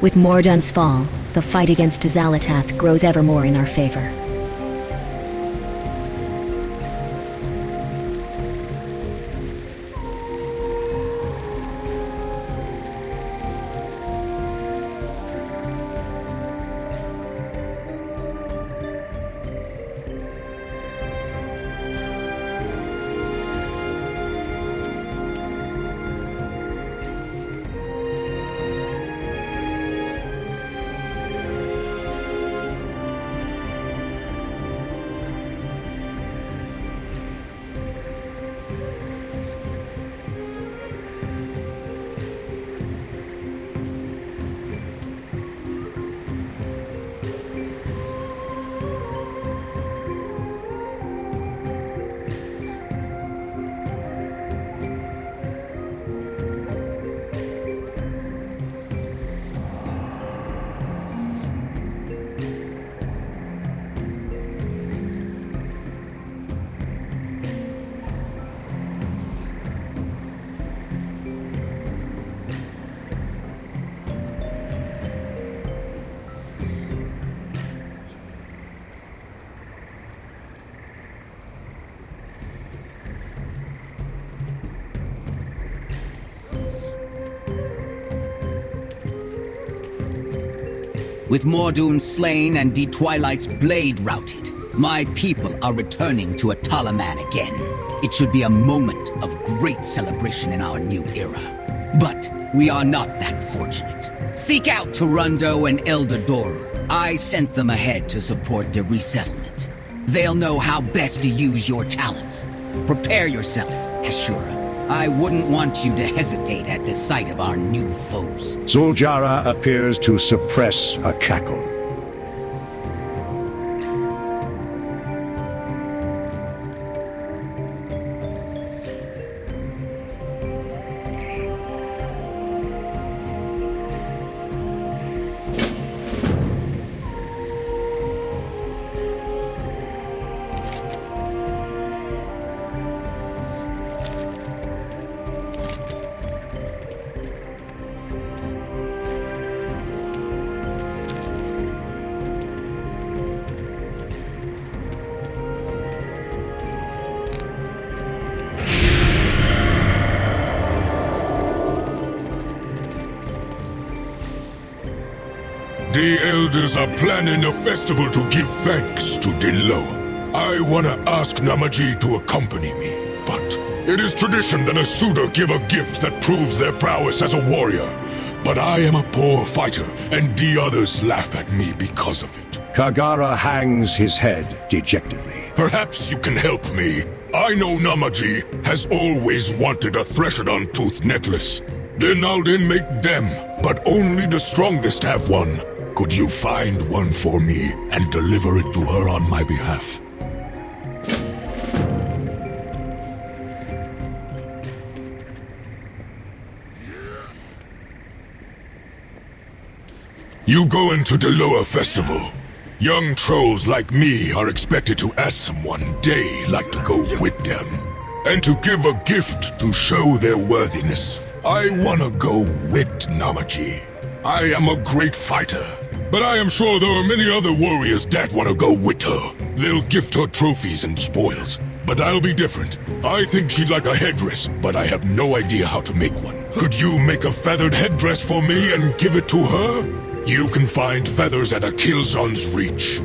With Mordun's fall, the fight against Xalatath grows ever more in our favor. With Mordoun slain and D Twilight's blade routed, my people are returning to Atalaman again. It should be a moment of great celebration in our new era. But we are not that fortunate. Seek out Torundo and Elder Doru. I sent them ahead to support the resettlement. They'll know how best to use your talents. Prepare yourself, Ashura. I wouldn't want you to hesitate at the sight of our new foes. Zuljara appears to suppress a cackle. The elders are planning a festival to give thanks to Dilo. I wanna ask Namaji to accompany me, but it is tradition that a suitor give a gift that proves their prowess as a warrior. But I am a poor fighter, and the others laugh at me because of it. Kagara hangs his head dejectedly. Perhaps you can help me. I know Namaji has always wanted a Threshodon tooth necklace. Then I'll make them, but only the strongest have one. Could you find one for me and deliver it to her on my behalf? You go into the Loa Festival. Young trolls like me are expected to ask someone they like to go with them. And to give a gift to show their worthiness. I wanna go with Namaji. I am a great fighter, but I am sure there are many other warriors that wanna go with her. They'll gift her trophies and spoils, but I'll be different. I think she'd like a headdress, but I have no idea how to make one. Could you make a feathered headdress for me and give it to her? You can find feathers at a Killzone's reach.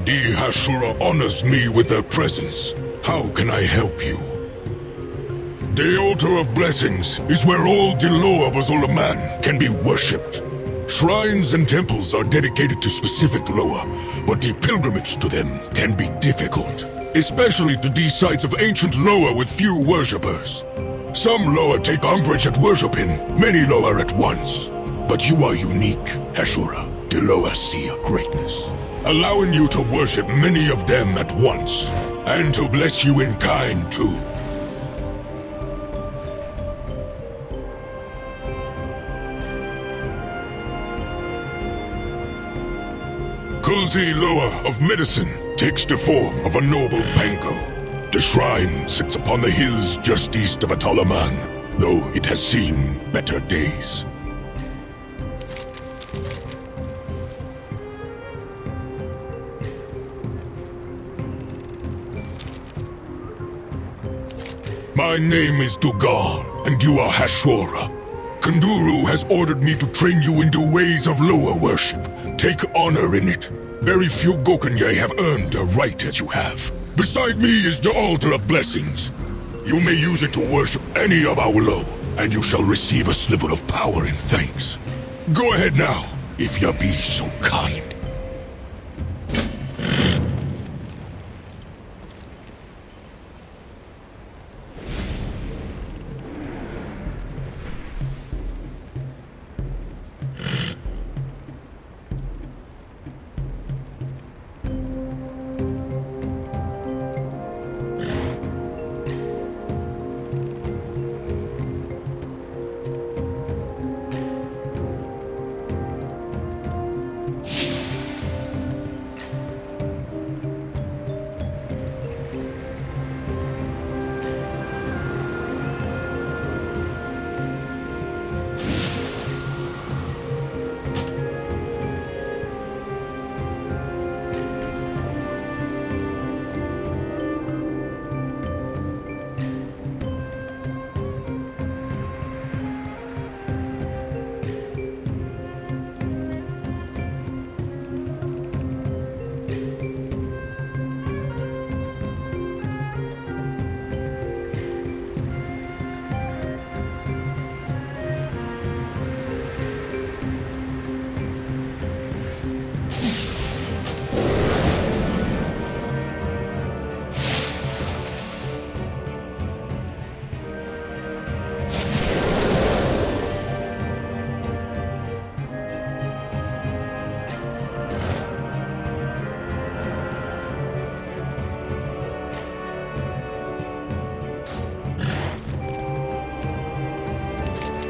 The Ashura honors me with their presence. How can I help you? The Altar of Blessings is where all Diloa Bazulaman can be worshipped. Shrines and temples are dedicated to specific Loa, but the pilgrimage to them can be difficult, especially to these sites of ancient Loa with few worshippers. Some Loa take umbrage at worshiping many Loa at once, But you are unique, Ashura, the lower sea of greatness, allowing you to worship many of them at once, and to bless you in kind too. Clancy Loa of Medicine takes the form of a noble pango. The shrine sits upon the hills just east of Atalaman, though it has seen better days. My name is Dugal, and you are Hashora. Kanduru has ordered me to train you in the ways of lower worship. Take honor in it. Very few Gokanye have earned a right as you have. Beside me is the altar of blessings. You may use it to worship any of our low, and you shall receive a sliver of power in thanks. Go ahead now, if you be so kind.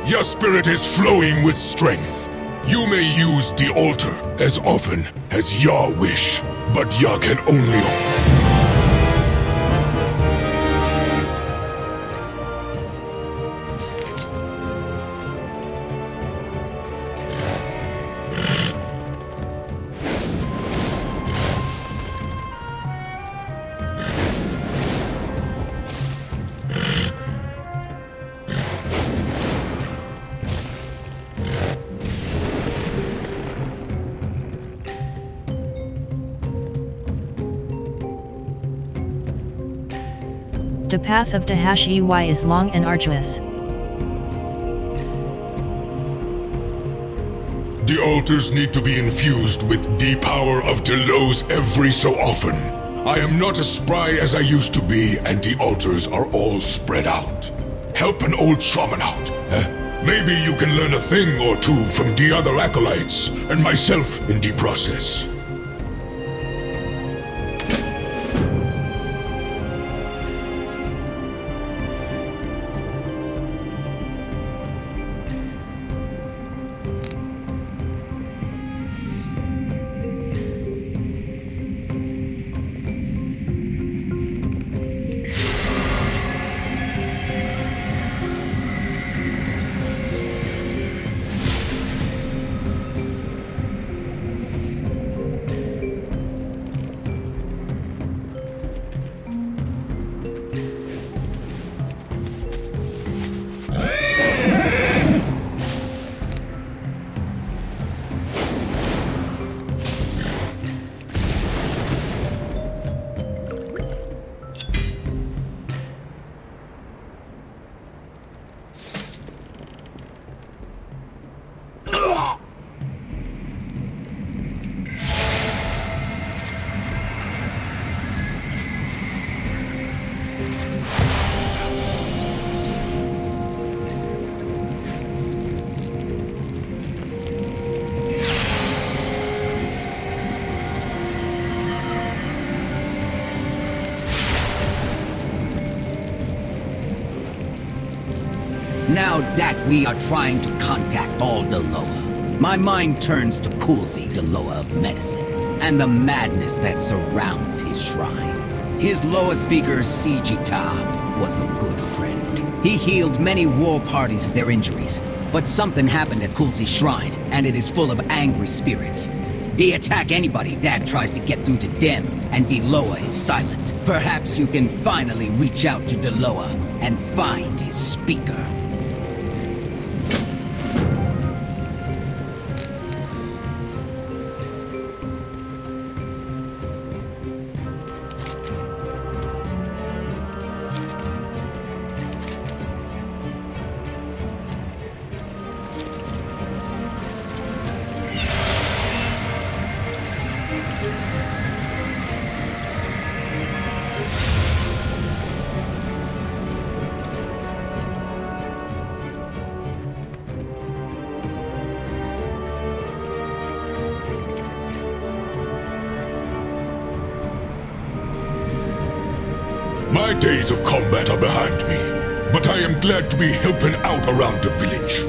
Your spirit is flowing with strength. You may use the altar as often as Yah wish, but Yah can only... The path of Dahash-ey is long and arduous. The altars need to be infused with the power of Delos every so often. I am not as spry as I used to be, and the altars are all spread out. Help an old shaman out, eh? Maybe you can learn a thing or two from the other acolytes, and myself in the process. Now that we are trying to contact all Deloa, my mind turns to Clancy Deloa of Medicine, and the madness that surrounds his shrine. His Loa speaker, Sijita, was a good friend. He healed many war parties of their injuries, but something happened at Clancy's shrine, and it is full of angry spirits. They attack anybody that tries to get through to them, and Deloa is silent. Perhaps you can finally reach out to Deloa and find his speaker. My days of combat are behind me, but I am glad to be helping out around the village.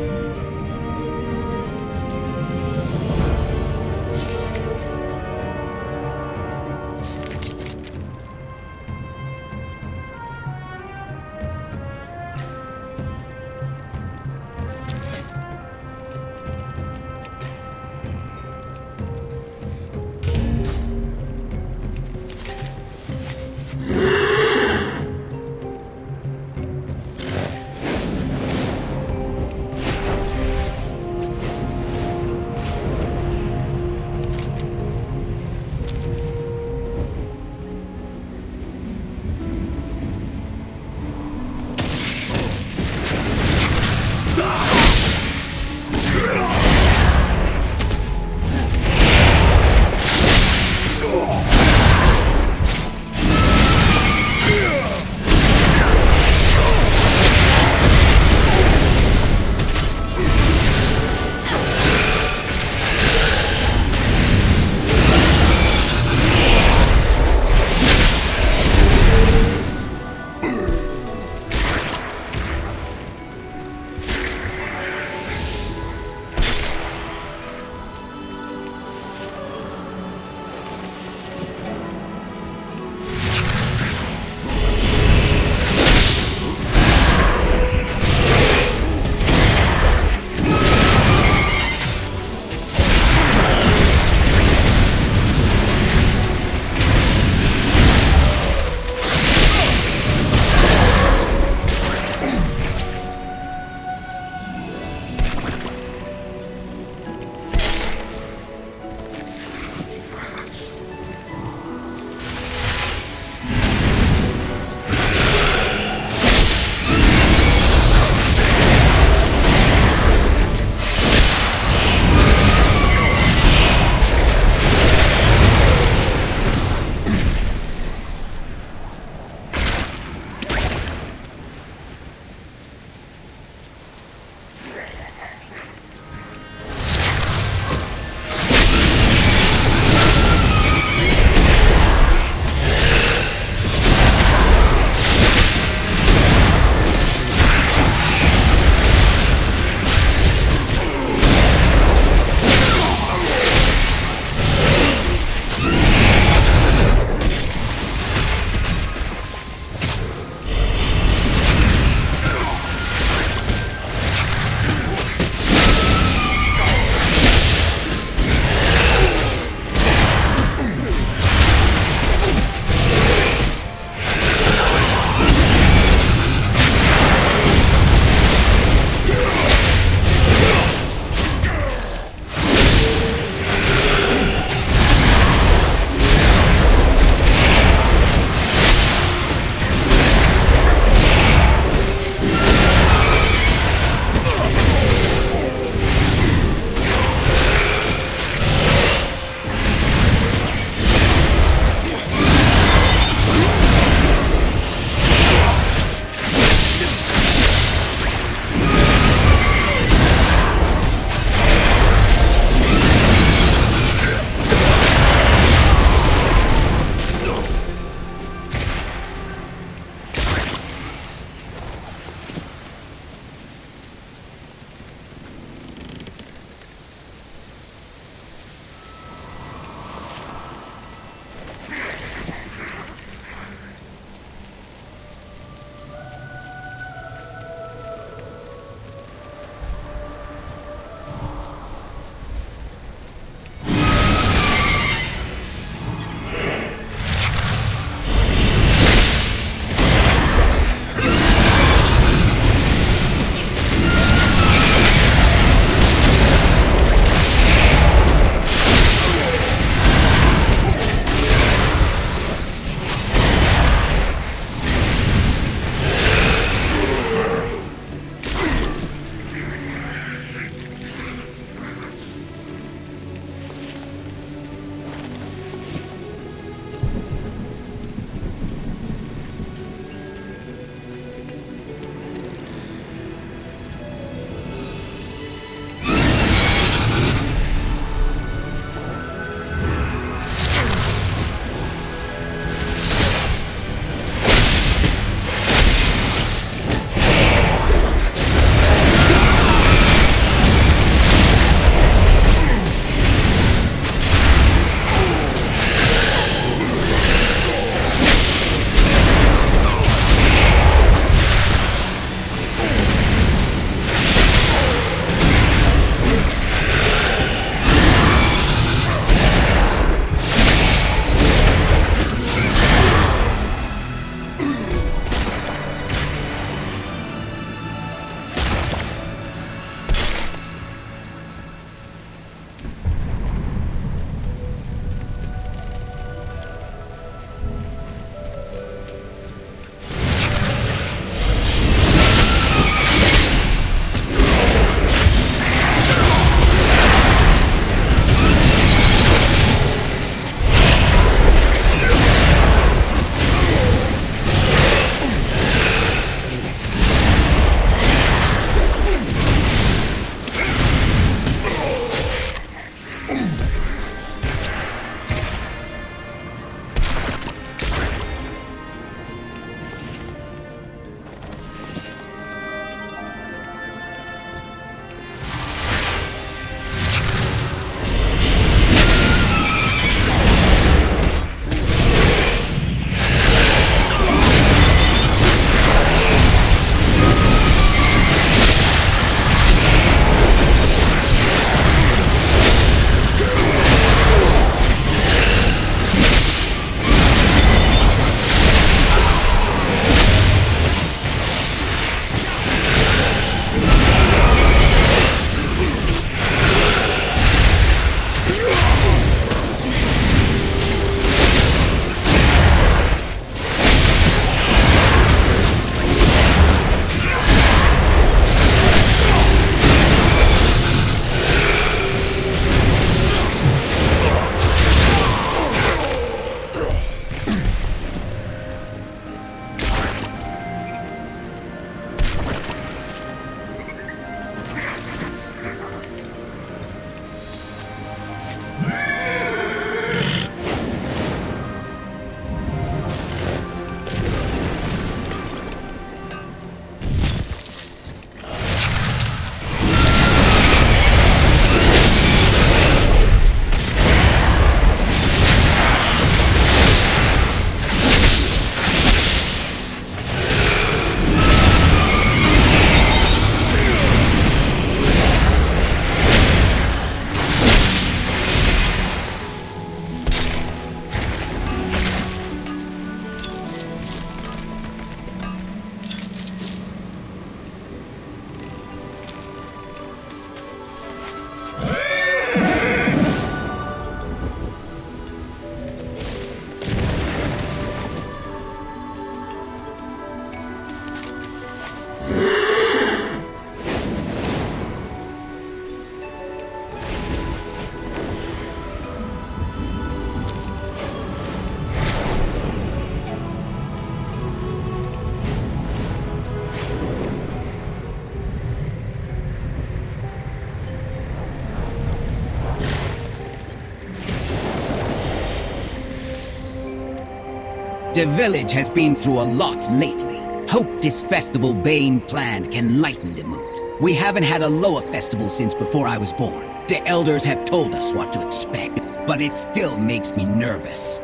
The village has been through a lot lately. Hope this festival Bane planned can lighten the mood. We haven't had a Loa festival since before I was born. The elders have told us what to expect, but it still makes me nervous.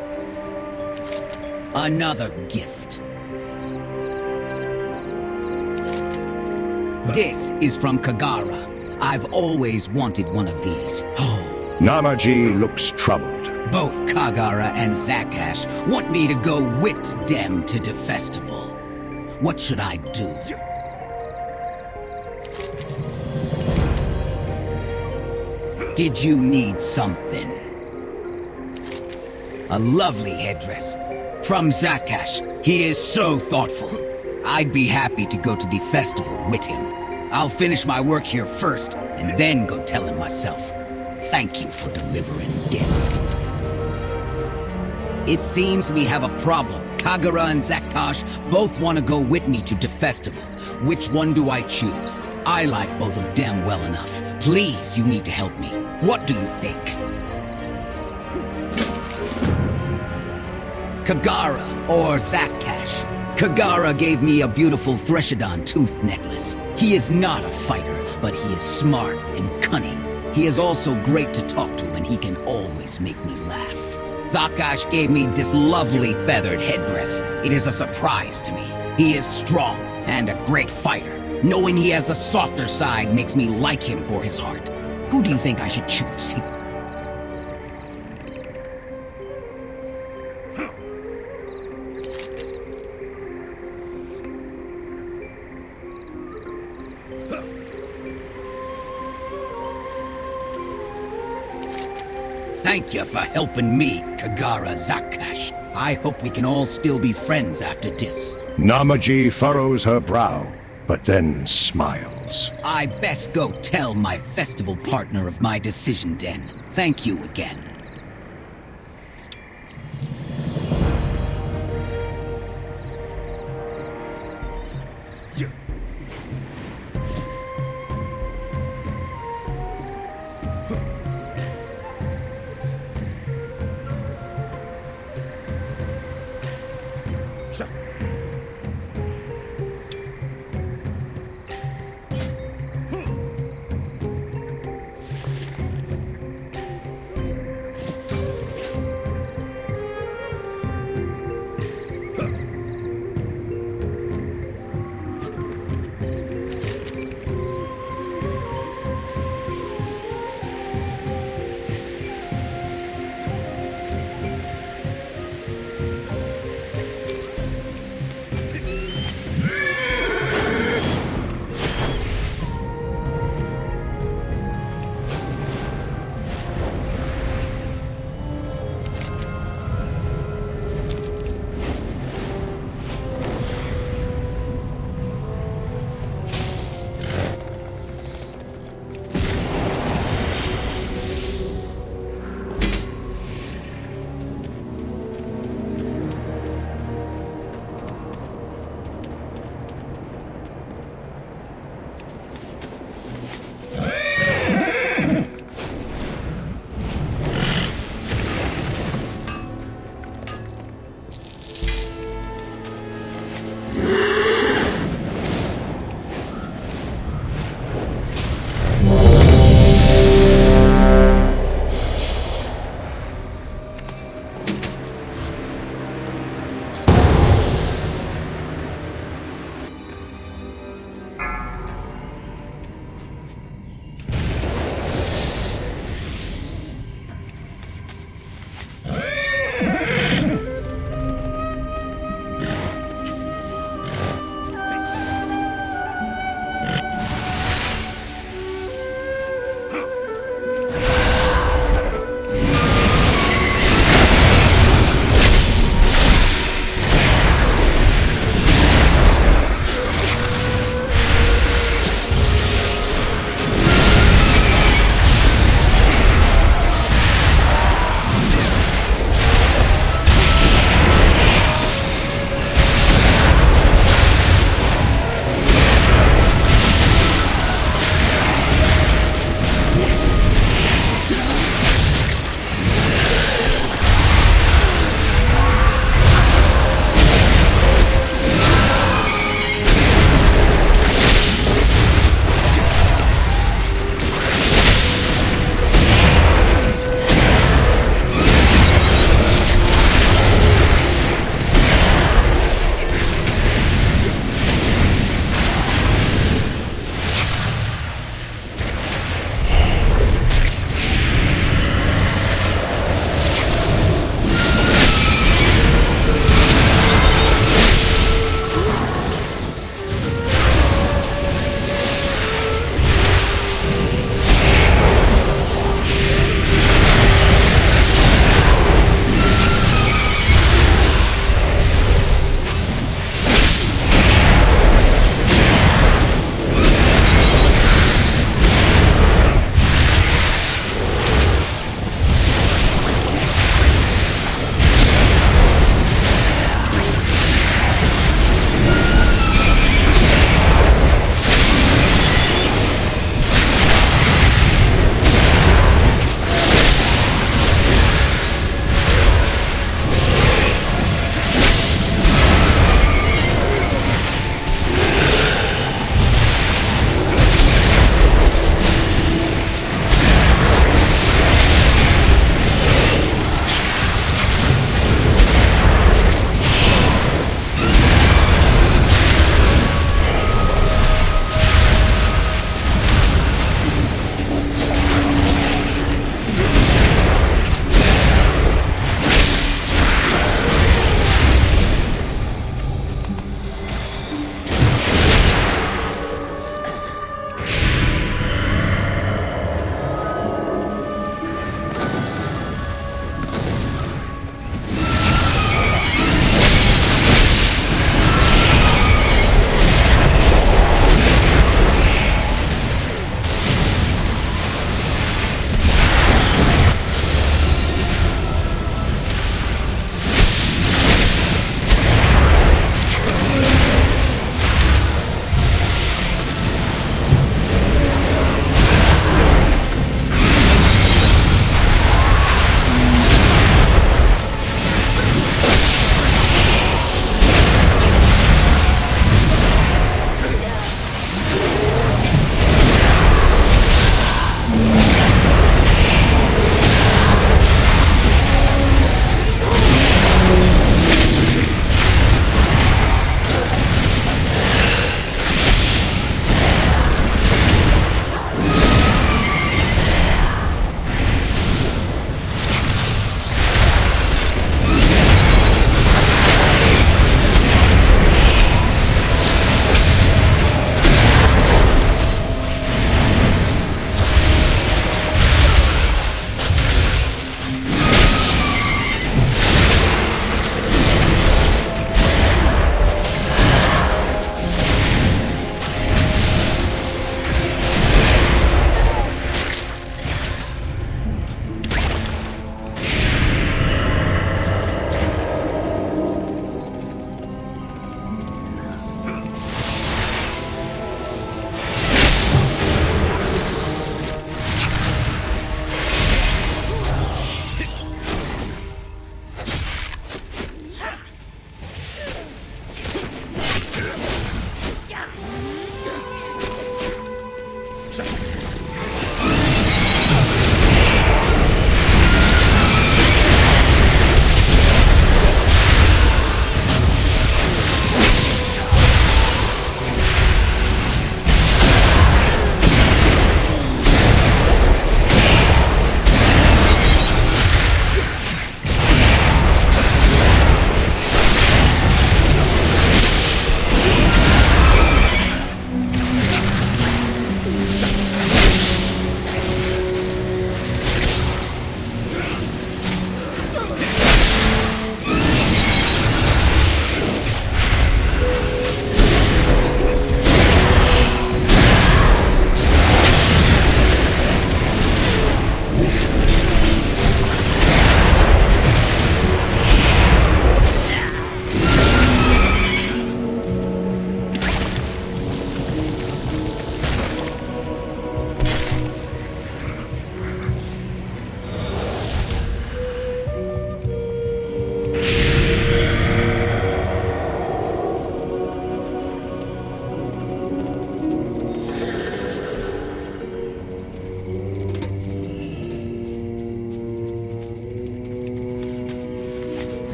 Another gift. This is from Kagara. I've always wanted one of these. Oh. Namaji looks troubled. Both Kagara and Zakash want me to go with them to the festival. What should I do? Did you need something? A lovely headdress. From Zakash. He is so thoughtful. I'd be happy to go to the festival with him. I'll finish my work here first, and then go tell him myself. Thank you for delivering this. It seems we have a problem. Kagura and Zakash both want to go with me to the festival. Which one do I choose? I like both of them well enough. Please, you need to help me. What do you think? Kagara or Zakash? Kagara gave me a beautiful Threshodon tooth necklace. He is not a fighter, but he is smart and cunning. He is also great to talk to, and he can always make me laugh. Zakash gave me this lovely feathered headdress. It is a surprise to me. He is strong and a great fighter. Knowing he has a softer side makes me like him for his heart. Who do you think I should choose? Thank you for helping me, Kagara Zakash. I hope we can all still be friends after this. Namaji furrows her brow, but then smiles. I best go tell my festival partner of my decision then. Thank you again.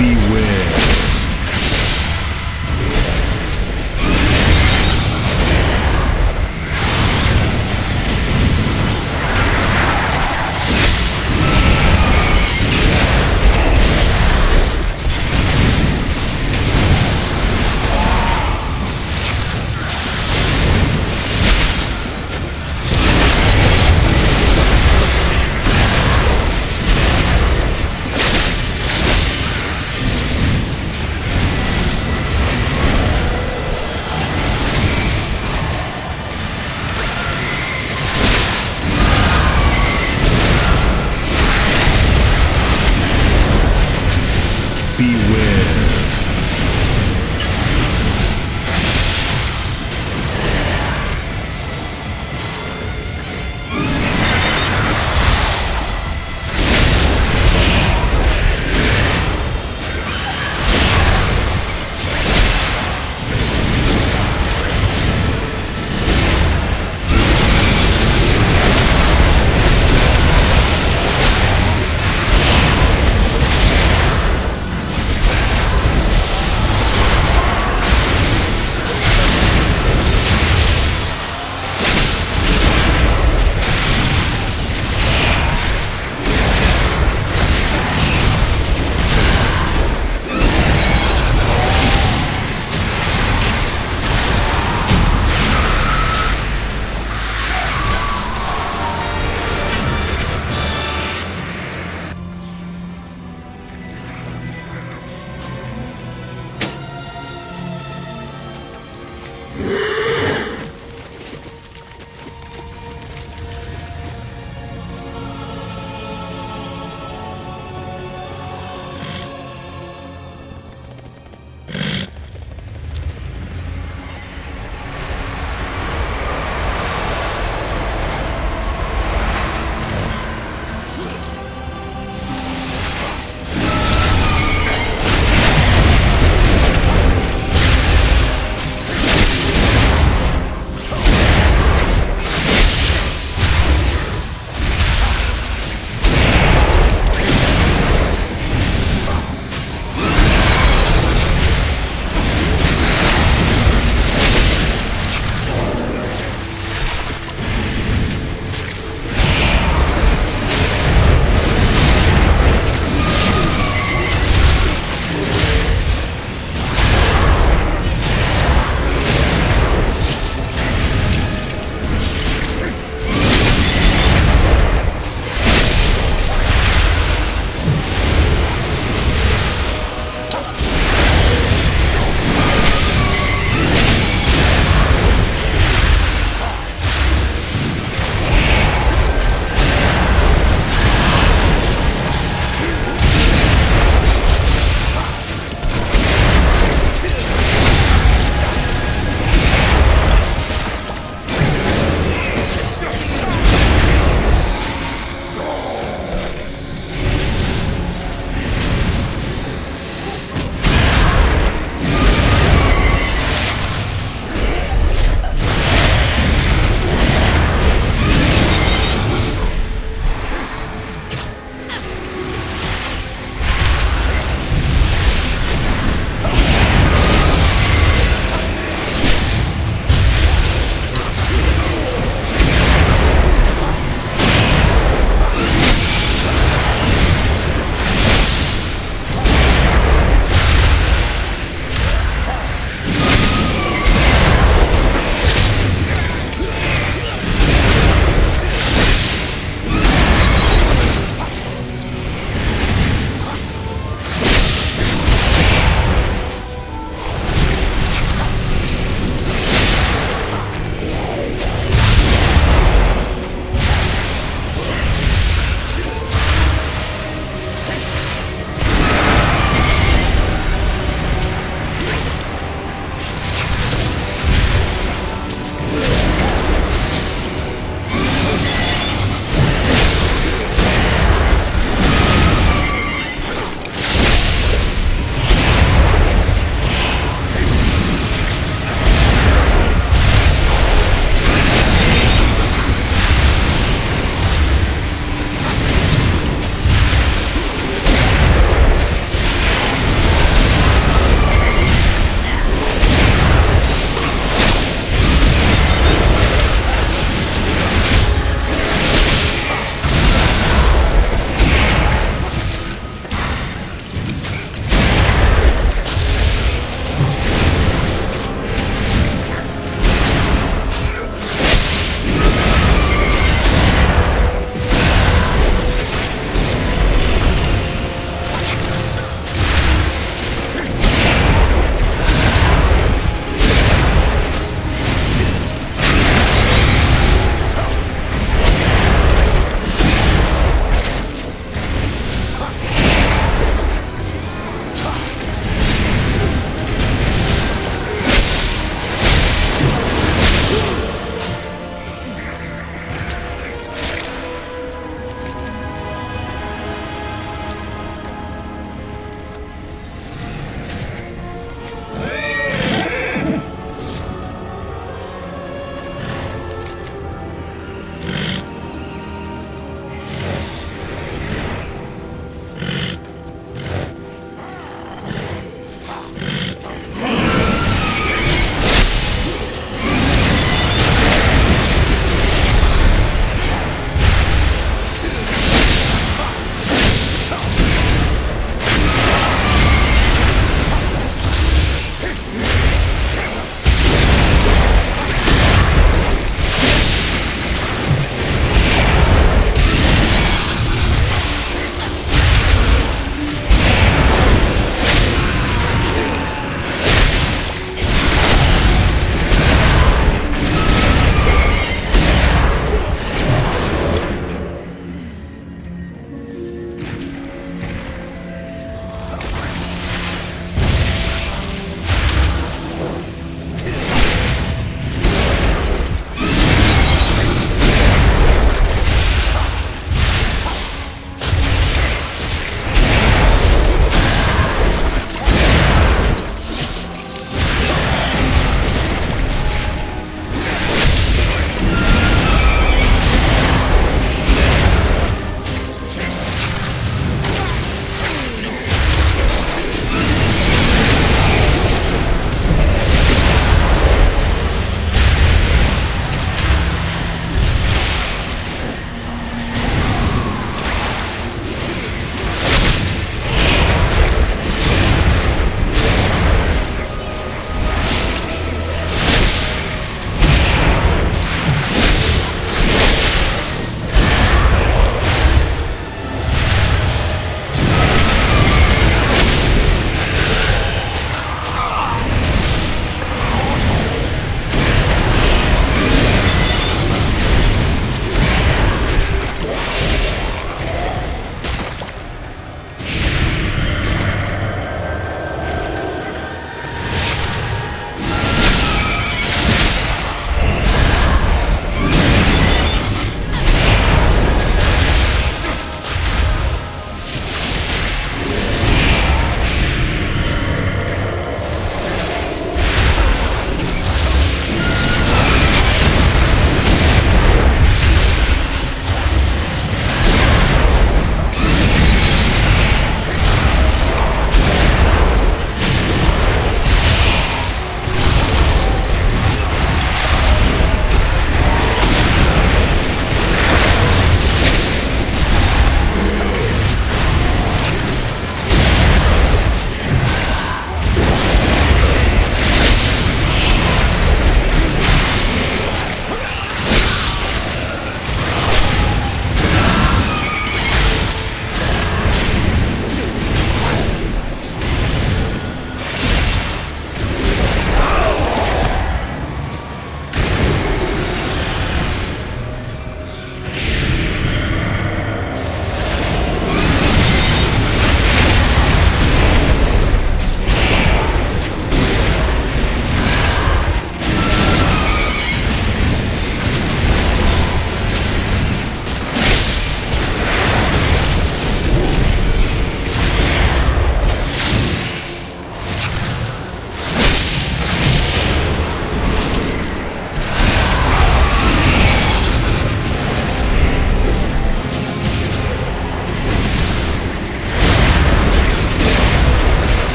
Beware.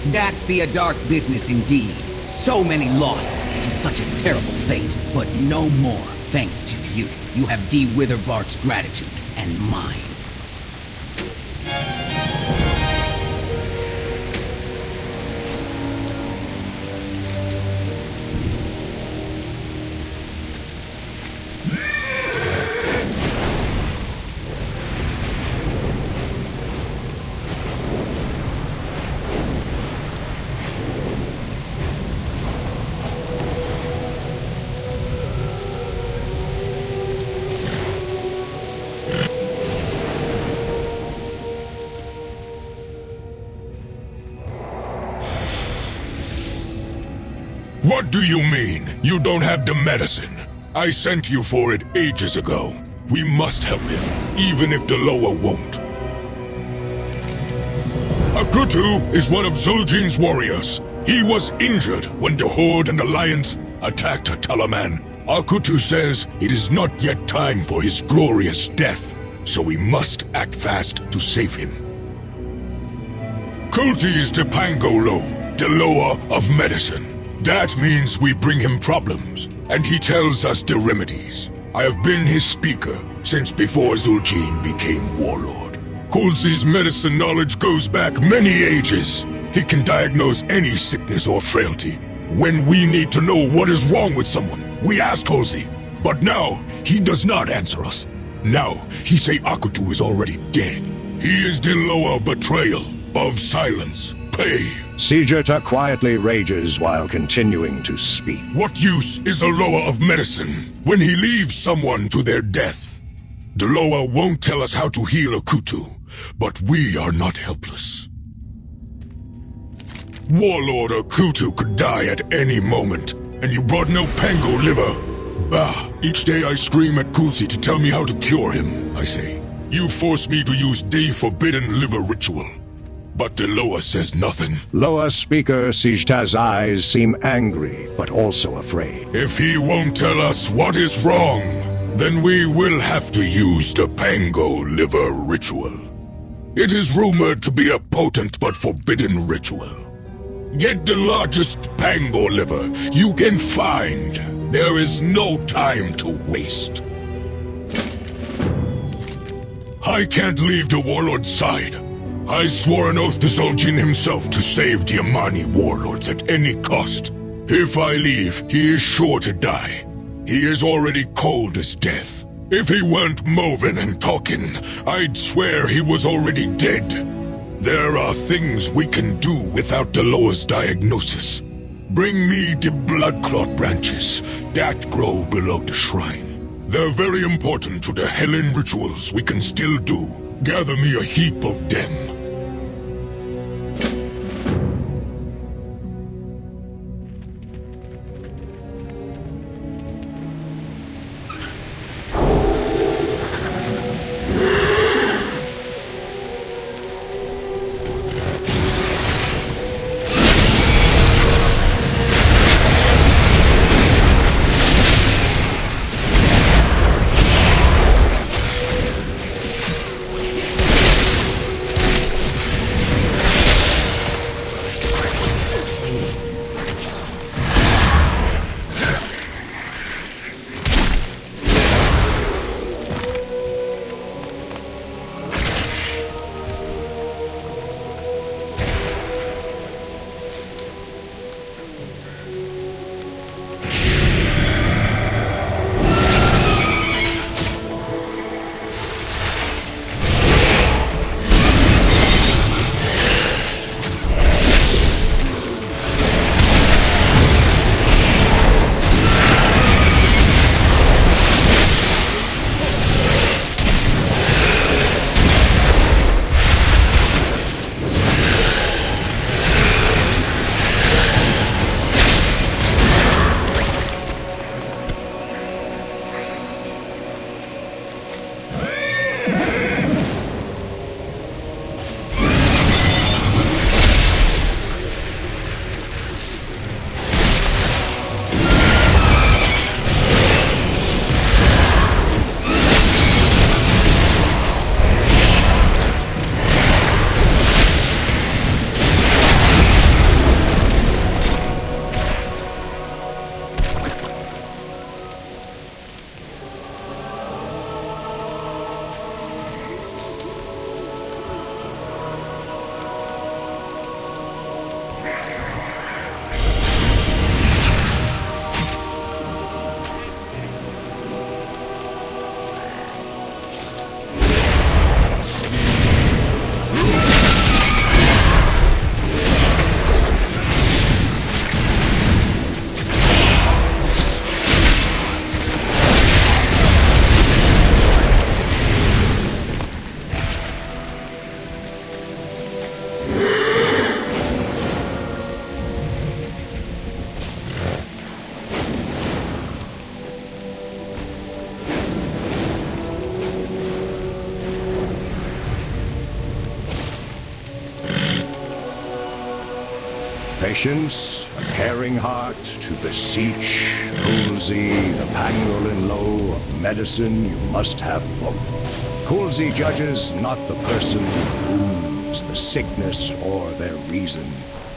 That be a dark business indeed. So many lost to such a terrible fate, but no more, thanks to you. You have D. Witherbark's gratitude, and mine. What do you mean? You don't have the medicine? I sent you for it ages ago. We must help him, even if the Loa won't. Akutu is one of Zul'Jin's warriors. He was injured when the Horde and Alliance attacked Talaman. Akutu says it is not yet time for his glorious death, so we must act fast to save him. Kulti is the Pangolo, the Loa of medicine. That means we bring him problems, and he tells us the remedies. I have been his speaker since before Zul'Jin became warlord. Kulzi's medicine knowledge goes back many ages. He can diagnose any sickness or frailty. When we need to know what is wrong with someone, we ask Kulzi. But now, he does not answer us. Now, he say Akutu is already dead. He is the Loa betrayal of silence. Pay. Siegeta quietly rages while continuing to speak. What use is a Loa of medicine when he leaves someone to their death? The Loa won't tell us how to heal Akutu, but we are not helpless. Warlord Akutu could die at any moment, and you brought no Pango liver. Bah, each day I scream at Kulsi to tell me how to cure him, I say. You force me to use the forbidden liver ritual. But the Loa says nothing. Loa speaker Siegeta's eyes seem angry, but also afraid. If he won't tell us what is wrong, then we will have to use the Pango liver ritual. It is rumored to be a potent but forbidden ritual. Get the largest Pango liver you can find. There is no time to waste. I can't leave the warlord's side. I swore an oath to Zul'Jin himself to save the Amani warlords at any cost. If I leave, he is sure to die. He is already cold as death. If he weren't moving and talking, I'd swear he was already dead. There are things we can do without the Loa's diagnosis. Bring me the blood clot branches that grow below the shrine. They're very important to the Helen rituals we can still do. Gather me a heap of them. Patience, a caring heart to beseech, Coolsey, the pangolin low of medicine, you must have both. Coolsey judges not the person who wounds, the sickness, or their reason.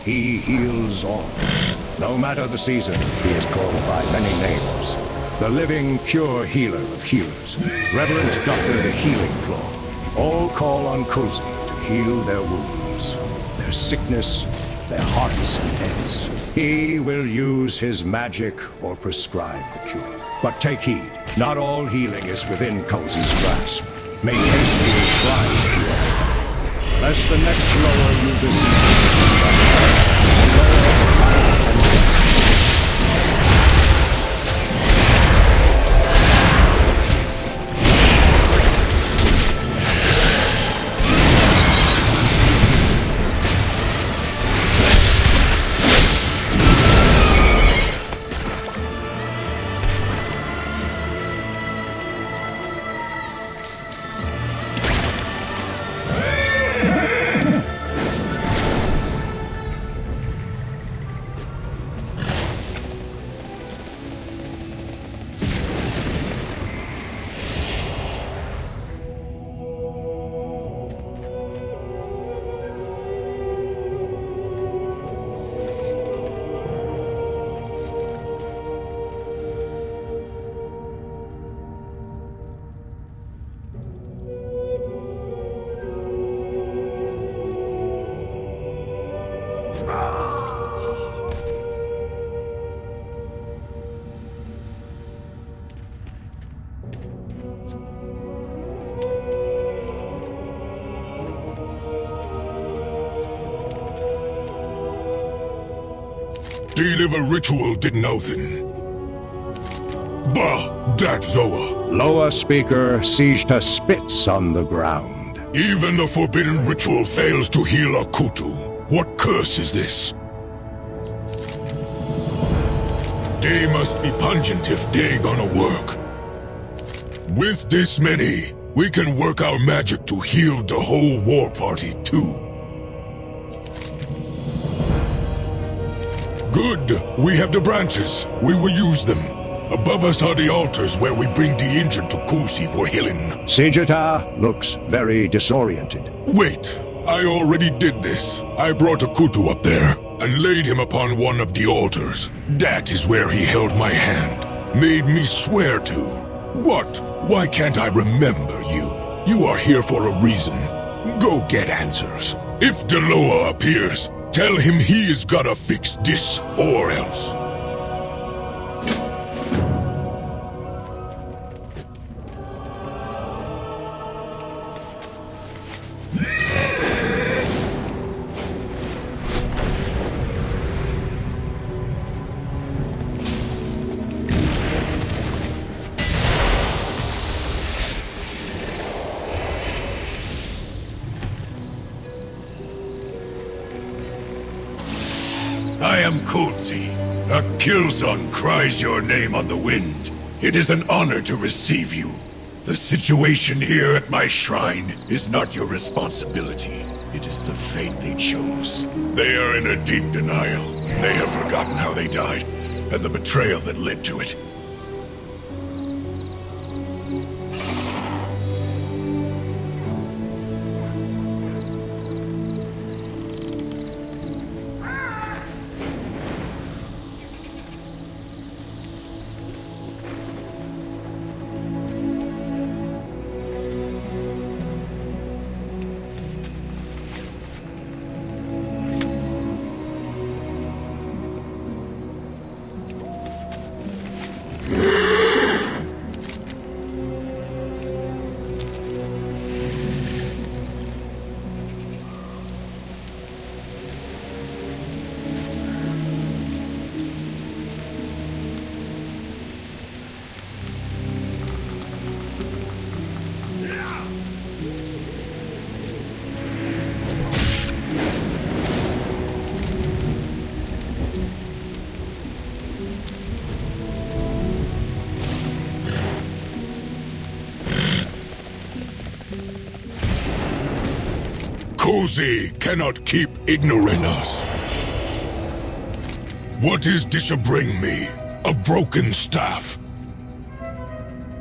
He heals all. No matter the season, he is called by many names. The living, pure healer of healers. Reverend Doctor the Healing Claw. All call on Coolsey to heal their wounds, their sickness, their hearts and heads. He will use his magic or prescribe the cure. But take heed, not all healing is within Coolsey's grasp. Make haste to enshrine the cure. Lest the next lower you beseech. Deliver ritual did nothing. Bah, that Loa. Loa speaker siege to spits on the ground. Even the forbidden ritual fails to heal a Kutu. What curse is this? They must be pungent if they gonna work. With this many, we can work our magic to heal the whole war party too. Good! We have the branches. We will use them. Above us are the altars where we bring the injured to Coolsey for healing. Sejata looks very disoriented. Wait, I already did this. I brought a Kutu up there and laid him upon one of the altars. That is where he held my hand. Made me swear to. What? Why can't I remember you? You are here for a reason. Go get answers. If Deloa appears, tell him he is gotta fix this or else. I am Clancy. A Killzone cries your name on the wind. It is an honor to receive you. The situation here at my shrine is not your responsibility. It is the fate they chose. They are in a deep denial. They have forgotten how they died, and the betrayal that led to it. Cozy cannot keep ignoring us. What is this'll bring me? A broken staff.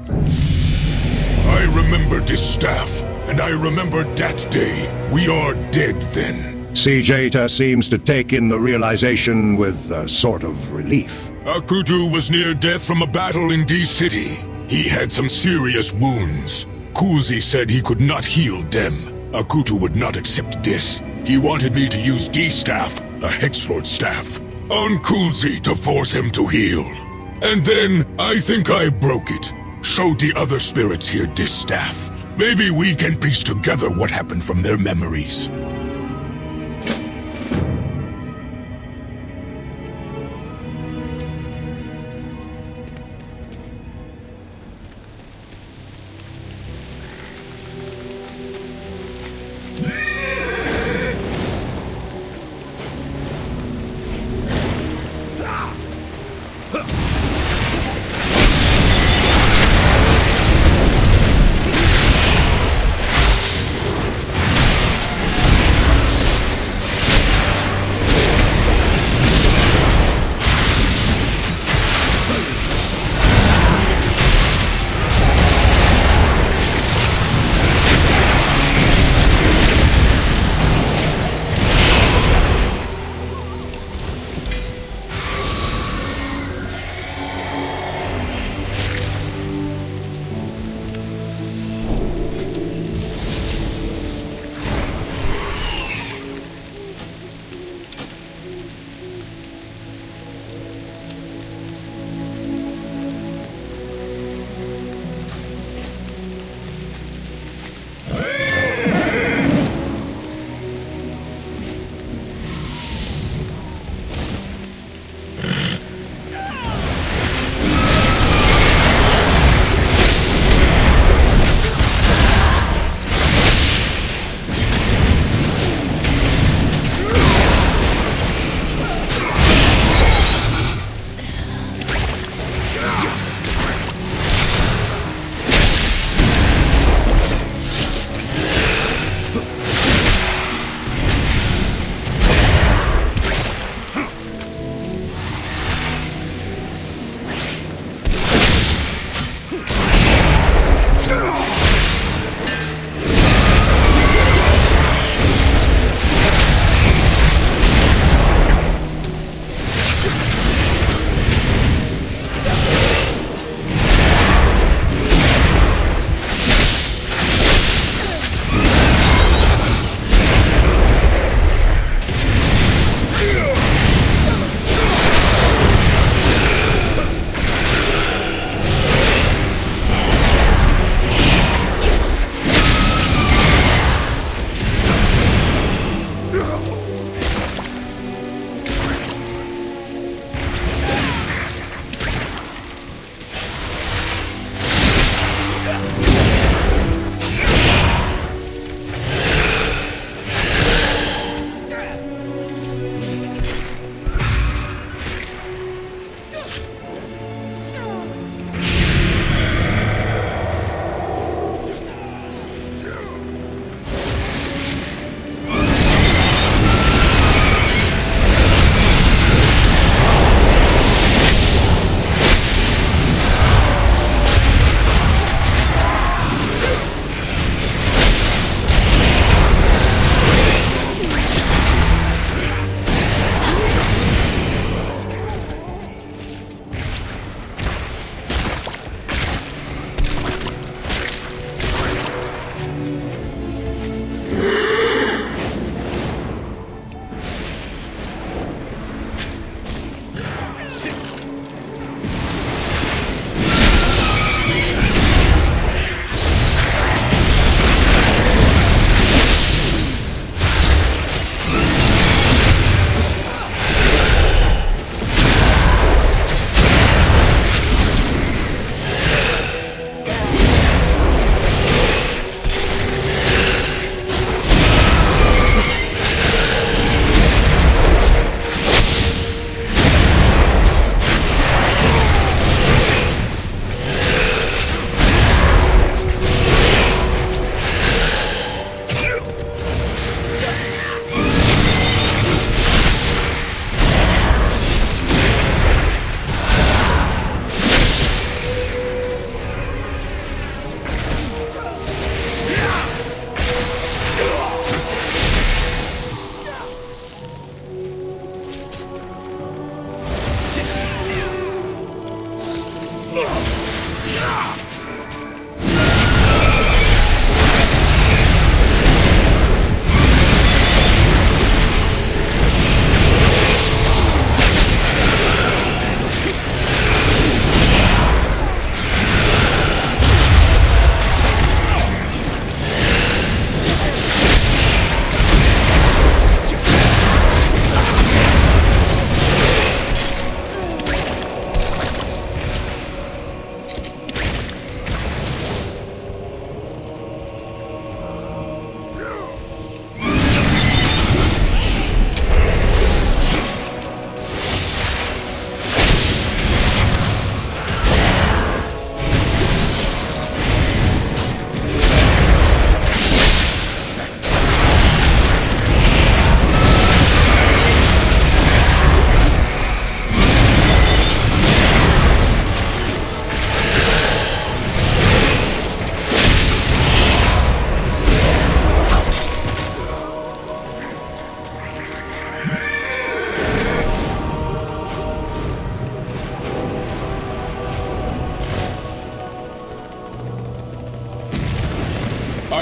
I remember this staff, and I remember that day. We are dead then. CJ seems to take in the realization with a sort of relief. Akutu was near death from a battle in D-City. He had some serious wounds. Kulzi said he could not heal them. Akutu would not accept this. He wanted me to use D-Staff, a Hexlord staff, on Kulzi to force him to heal. And then, I think I broke it. Showed the other spirits here this staff. Maybe we can piece together what happened from their memories.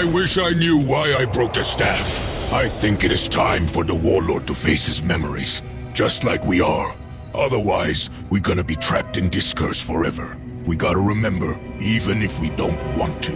I wish I knew why I broke the staff. I think it is time for the Warlord to face his memories, just like we are. Otherwise, we're gonna be trapped in discourse forever. We gotta remember, even if we don't want to.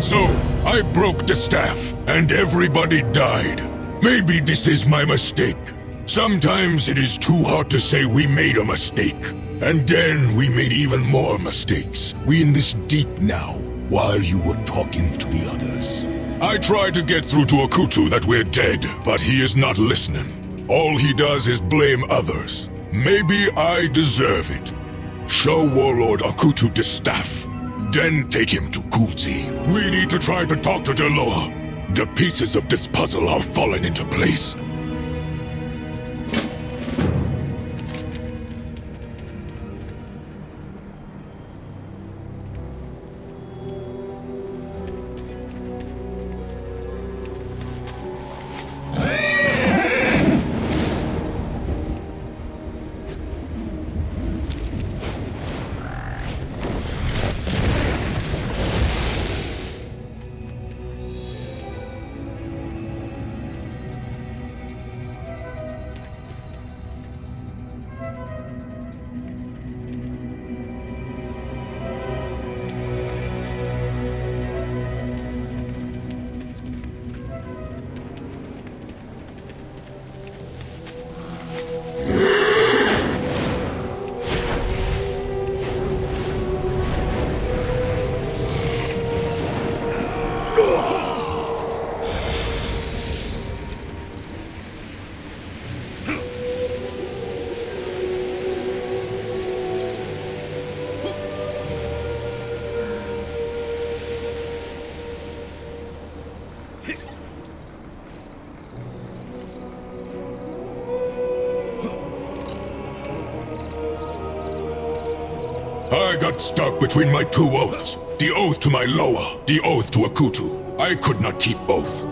So, I broke the staff, and everybody died. Maybe this is my mistake. Sometimes it is too hard to say we made a mistake. And then we made even more mistakes. We in this deep now, while you were talking to the others. I tried to get through to Akutu that we're dead, but he is not listening. All he does is blame others. Maybe I deserve it. Show Warlord Akutu the staff, then take him to Clancy. We need to try to talk to Deloa. The pieces of this puzzle are falling into place. I got stuck between my two oaths. The oath to my Loa, the oath to Akutu. I could not keep both.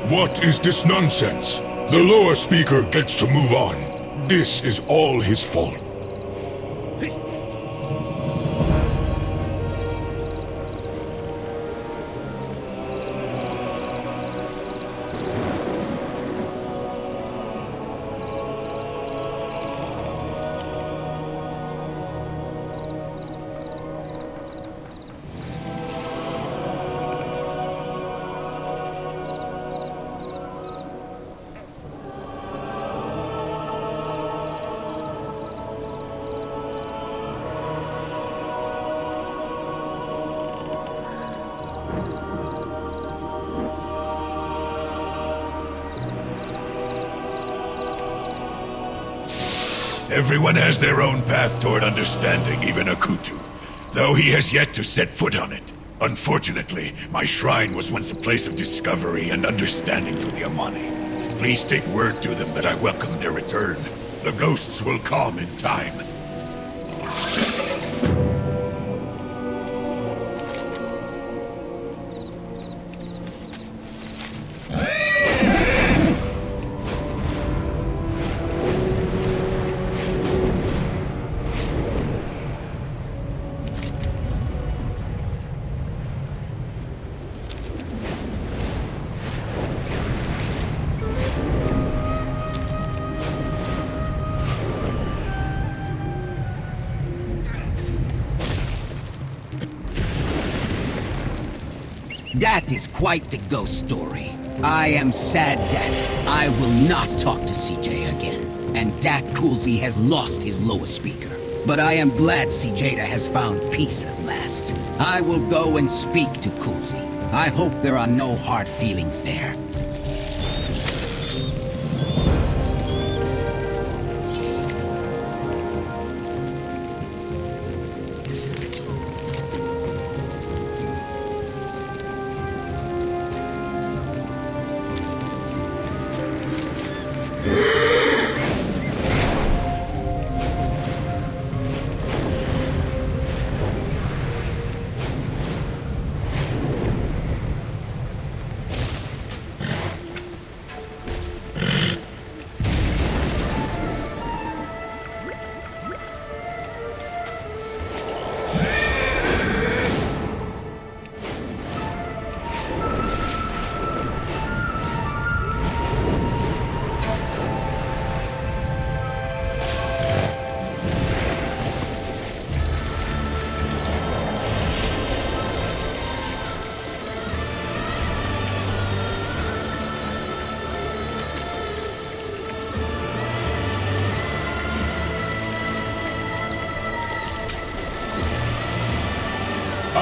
What is this nonsense? The lower speaker gets to move on. This is all his fault. Everyone has their own path toward understanding, even Akutu, though he has yet to set foot on it. Unfortunately, my shrine was once a place of discovery and understanding for the Amani. Please take word to them that I welcome their return. The ghosts will calm in time. That is quite the ghost story. I am sad that I will not talk to CJ again, and that Clancy has lost his lowest speaker. But I am glad CJ has found peace at last. I will go and speak to Clancy. I hope there are no hard feelings there.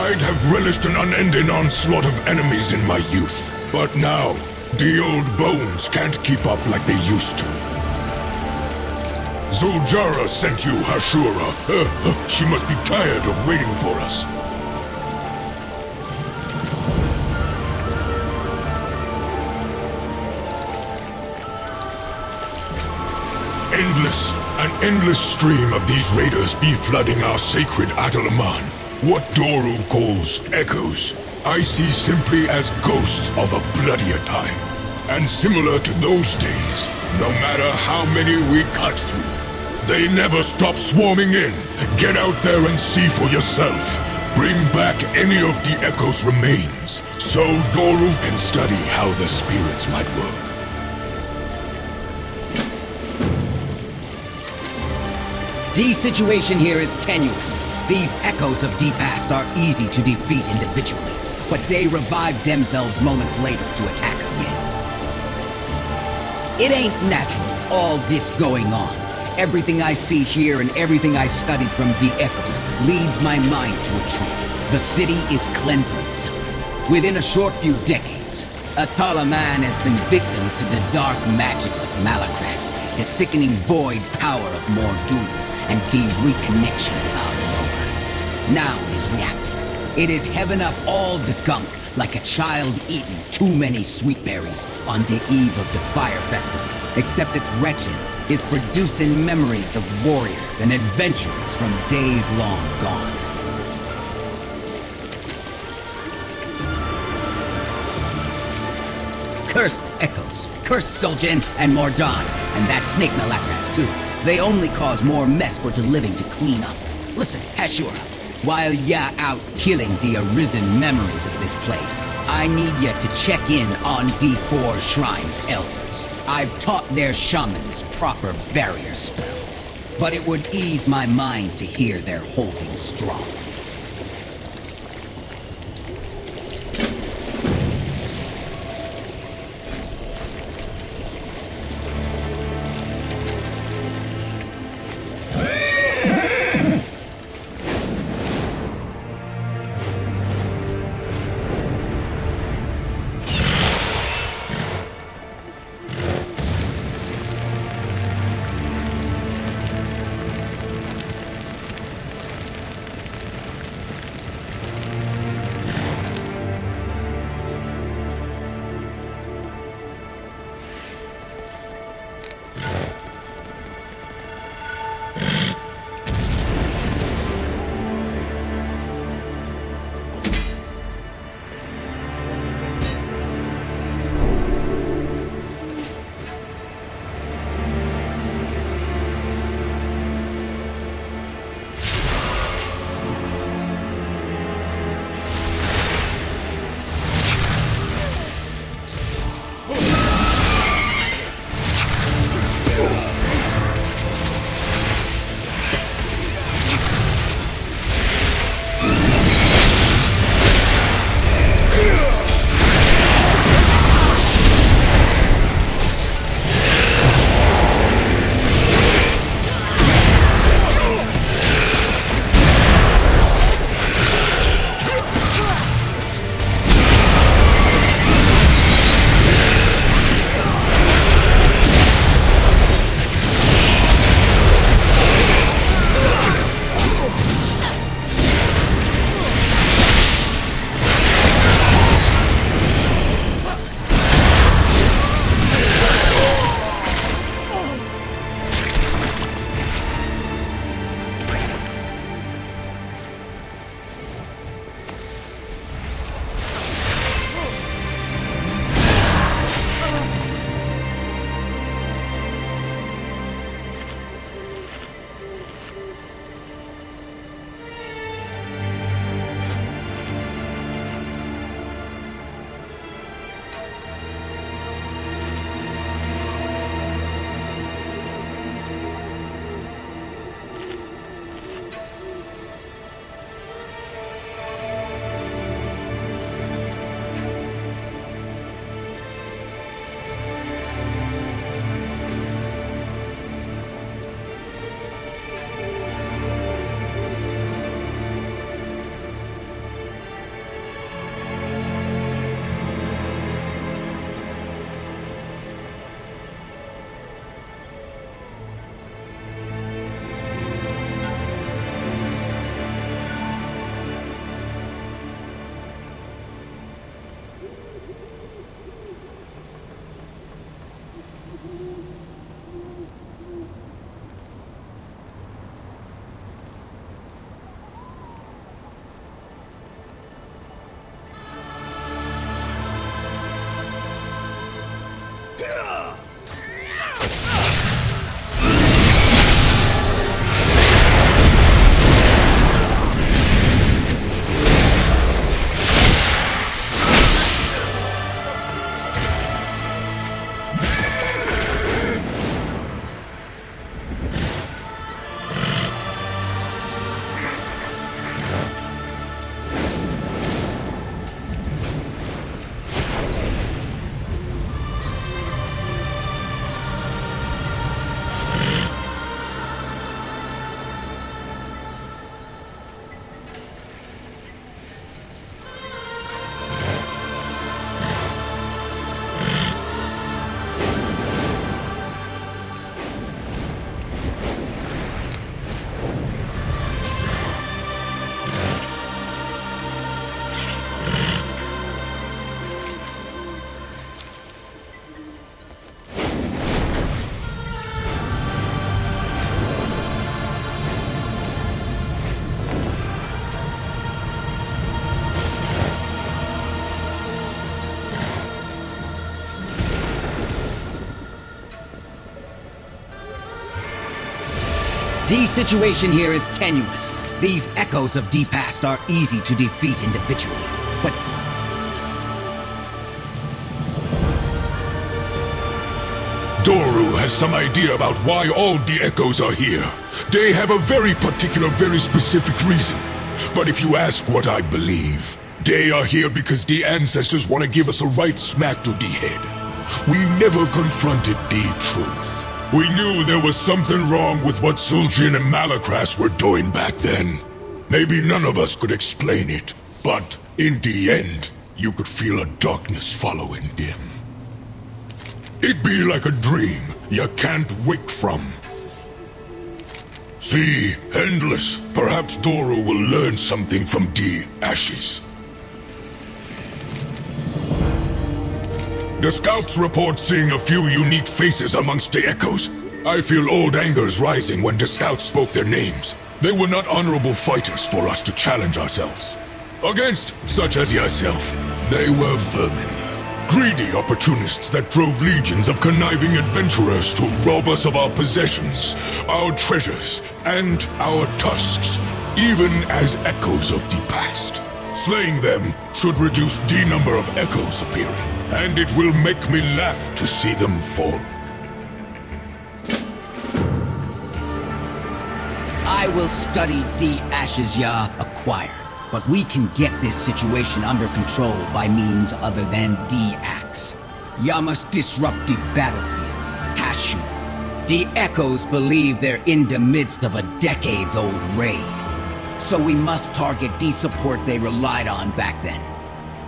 I'd have relished an unending onslaught of enemies in my youth. But now, the old bones can't keep up like they used to. Zoljara sent you, Hashura. She must be tired of waiting for us. An endless stream of these raiders be flooding our sacred Adalaman. What Doru calls echoes, I see simply as ghosts of a bloodier time. And similar to those days, no matter how many we cut through, they never stop swarming in. Get out there and see for yourself. Bring back any of the echo's remains, so Doru can study how the spirits might work. Dee's situation here is tenuous. These echoes of deep past are easy to defeat individually, but they revive themselves moments later to attack again. It ain't natural, all this going on. Everything I see here and everything I studied from the echoes leads my mind to a truth. The city is cleansing itself. Within a short few decades, Atalaman has been victim to the dark magics of Malakras, the sickening void power of Mordoon, and the reconnection with our lower. Now it is reacting. It is heaven up all the gunk, like a child eating too many sweet berries on the eve of the fire festival. Except its wretched is producing memories of warriors and adventurers from days long gone. Cursed echoes, cursed Zul'jin and Mordon, and that snake Malakras too. They only cause more mess for the living to clean up. Listen, Hashura, while ya out killing the arisen memories of this place, I need ya to check in on D4 Shrine's elders. I've taught their shamans proper barrier spells, but it would ease my mind to hear they're holding strong. D's situation here is tenuous. These echoes of D past are easy to defeat individually, but Doru has some idea about why all the echoes are here. They have a very particular, very specific reason. But if you ask what I believe, they are here because the ancestors want to give us a right smack to the head. We never confronted the truth. We knew there was something wrong with what Suljin and Malakras were doing back then. Maybe none of us could explain it, but in the end, you could feel a darkness following them. It be like a dream you can't wake from. See, Endless, perhaps Doru will learn something from the ashes. The scouts report seeing a few unique faces amongst the echoes. I feel old angers rising when the scouts spoke their names. They were not honorable fighters for us to challenge ourselves. Against such as yourself, they were vermin. Greedy opportunists that drove legions of conniving adventurers to rob us of our possessions, our treasures, and our tusks, even as echoes of the past. Slaying them should reduce the number of echoes appearing, and it will make me laugh to see them fall. I will study the ashes ya acquired. But we can get this situation under control by means other than D-Axe. Ya must disrupt the battlefield, Hashu. The Echoes believe they're in the midst of a decades-old raid. So we must target the support they relied on back then.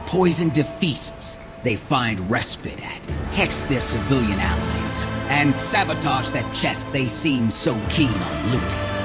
Poison the feasts they find respite at, hex their civilian allies, and sabotage that chest they seem so keen on looting.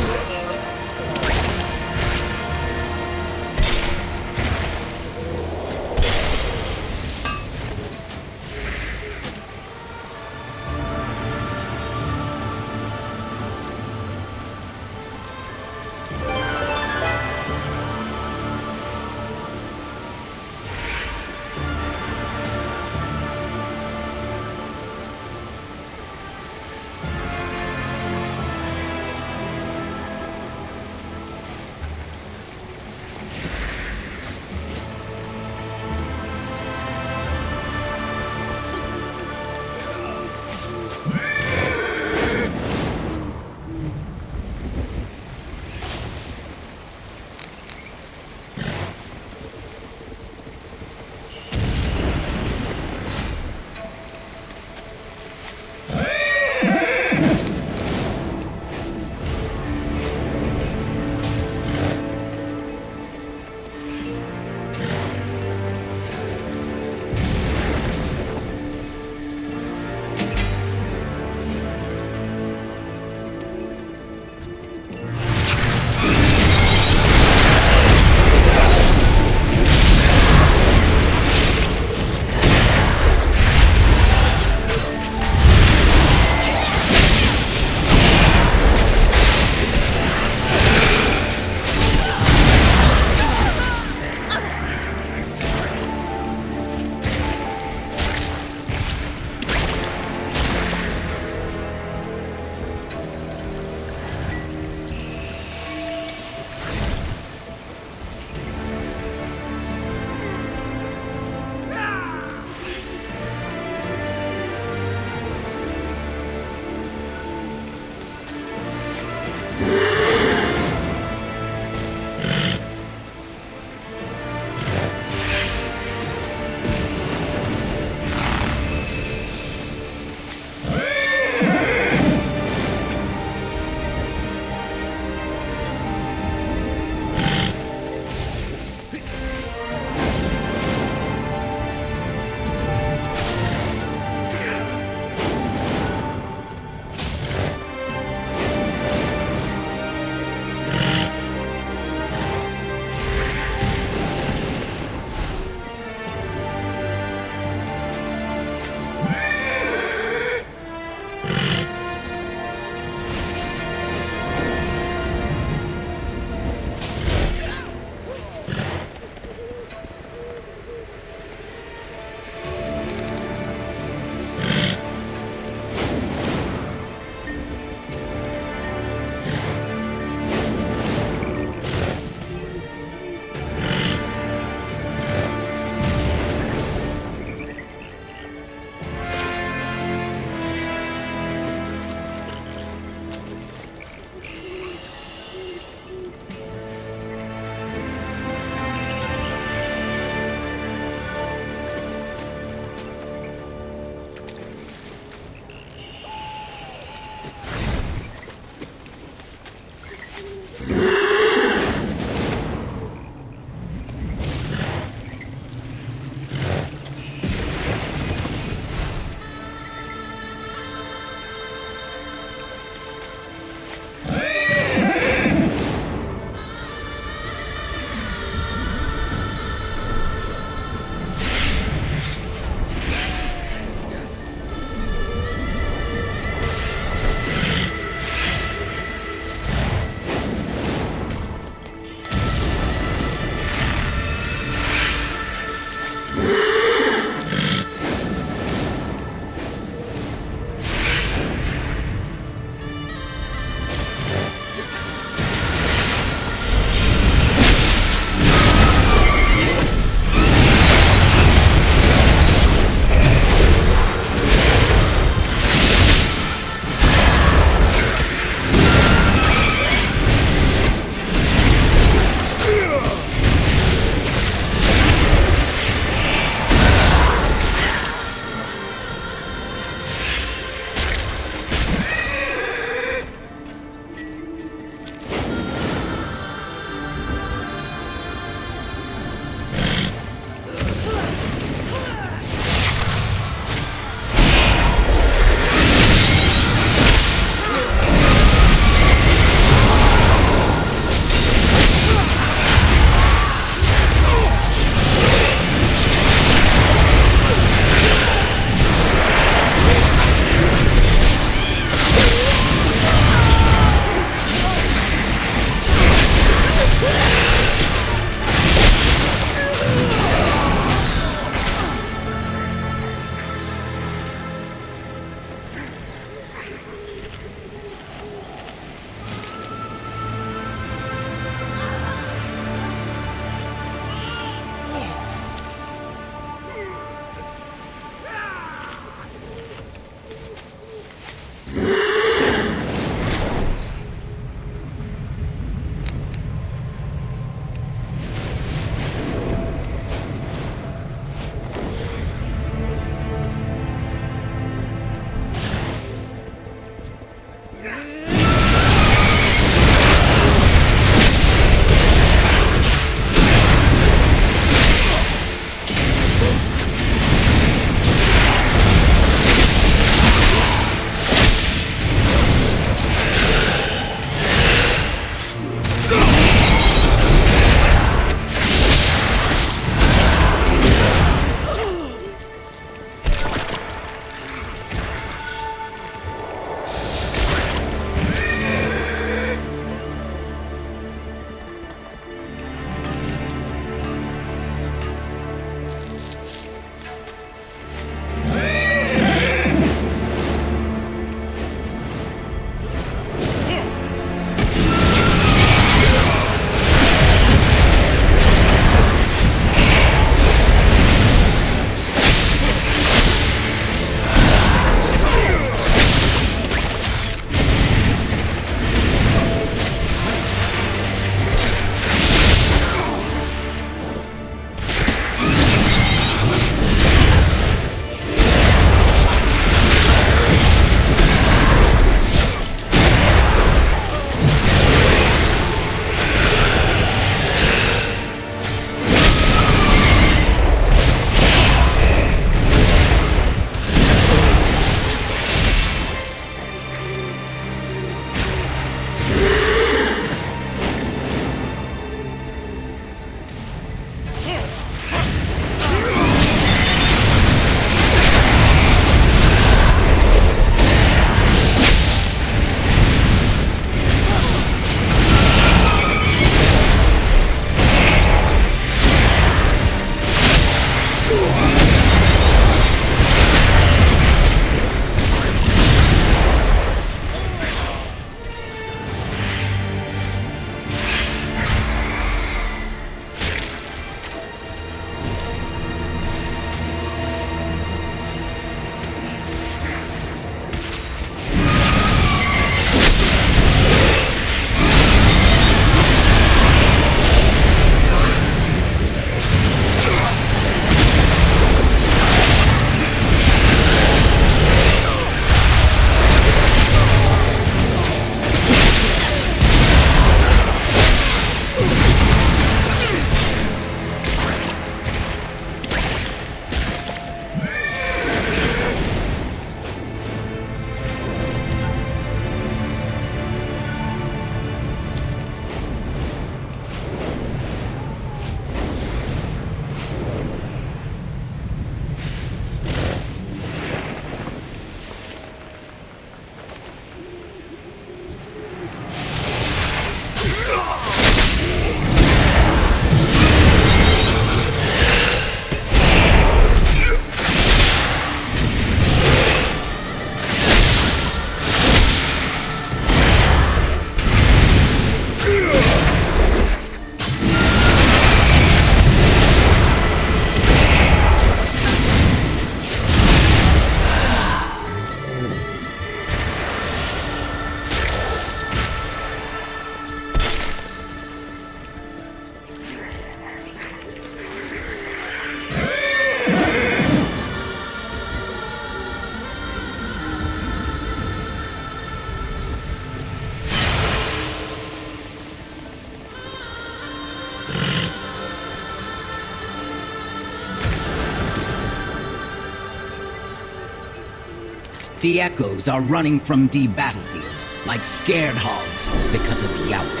The echoes are running from the battlefield, like scared hogs because of Yawork.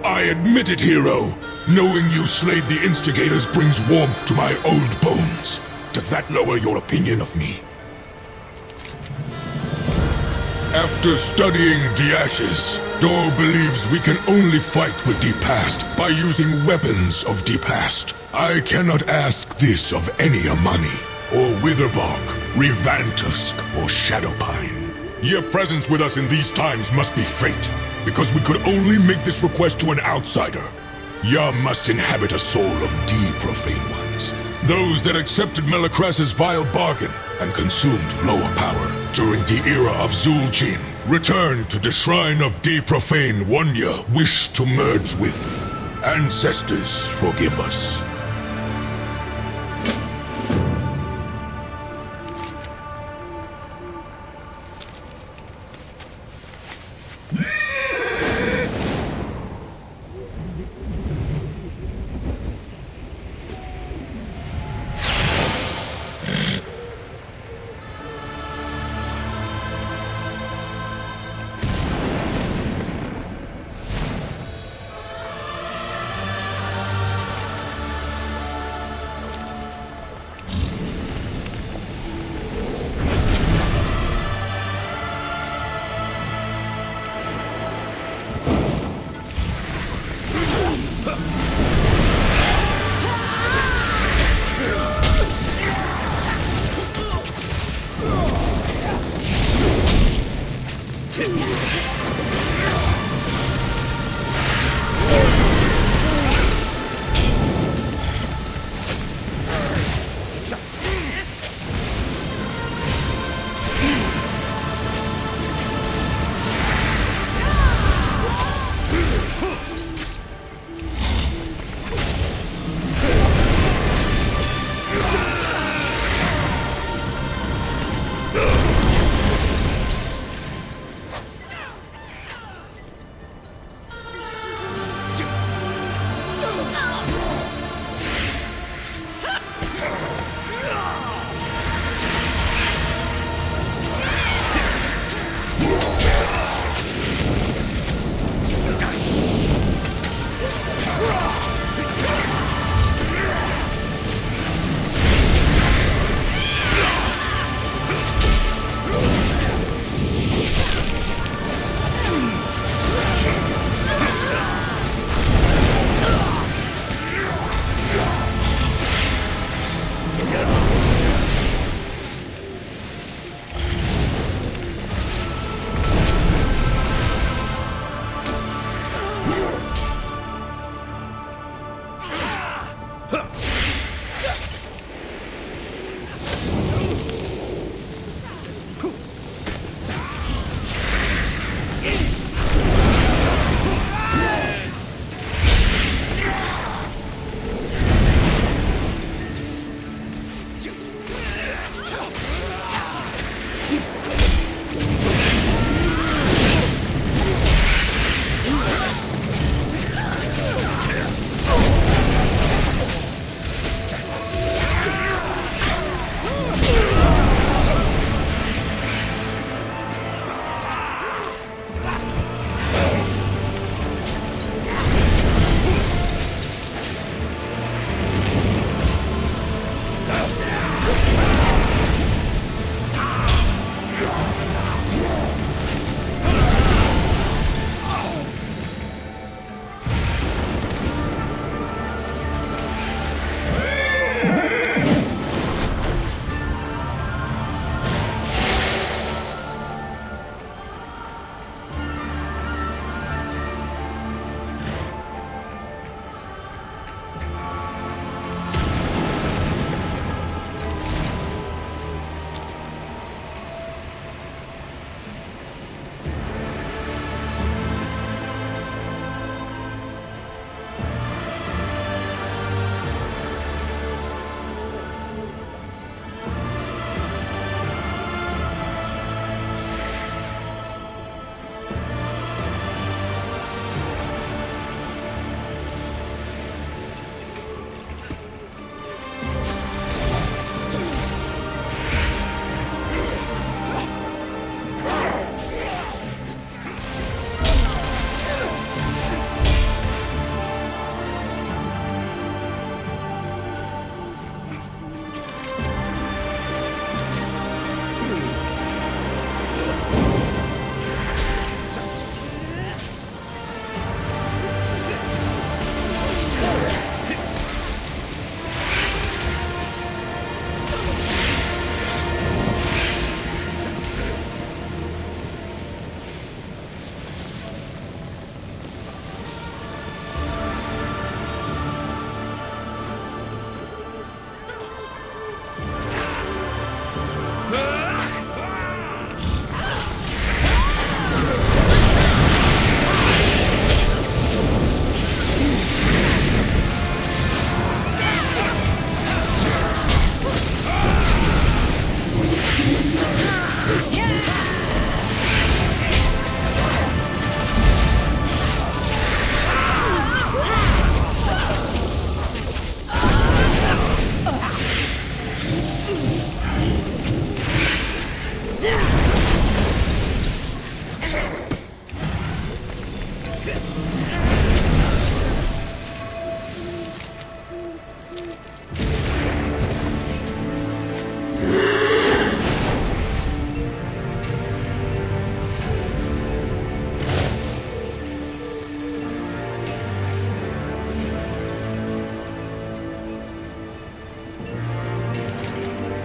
I admit it, hero. Knowing you slayed the instigators brings warmth to my old bones. Does that lower your opinion of me? After studying the ashes, Dor believes we can only fight with the past by using weapons of the past. I cannot ask this of any Amani, or Witherbark, Revantusk, or Shadowpine. Your presence with us in these times must be fate, because we could only make this request to an outsider. Ya must inhabit a soul of the profane ones. Those that accepted Melicras's vile bargain and consumed lower power during the era of Zul'jin returned to the shrine of the profane one ya wish to merge with. Ancestors, forgive us.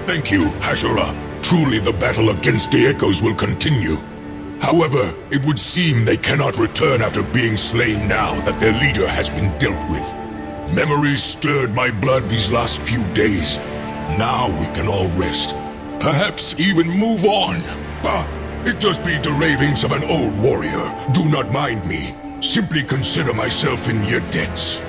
thank you, Hashira. Truly the battle against the Echoes will continue. However, it would seem they cannot return after being slain now that their leader has been dealt with. Memories stirred my blood these last few days. Now we can all rest. Perhaps even move on. Bah, it just be the ravings of an old warrior. Do not mind me. Simply consider myself in your debts.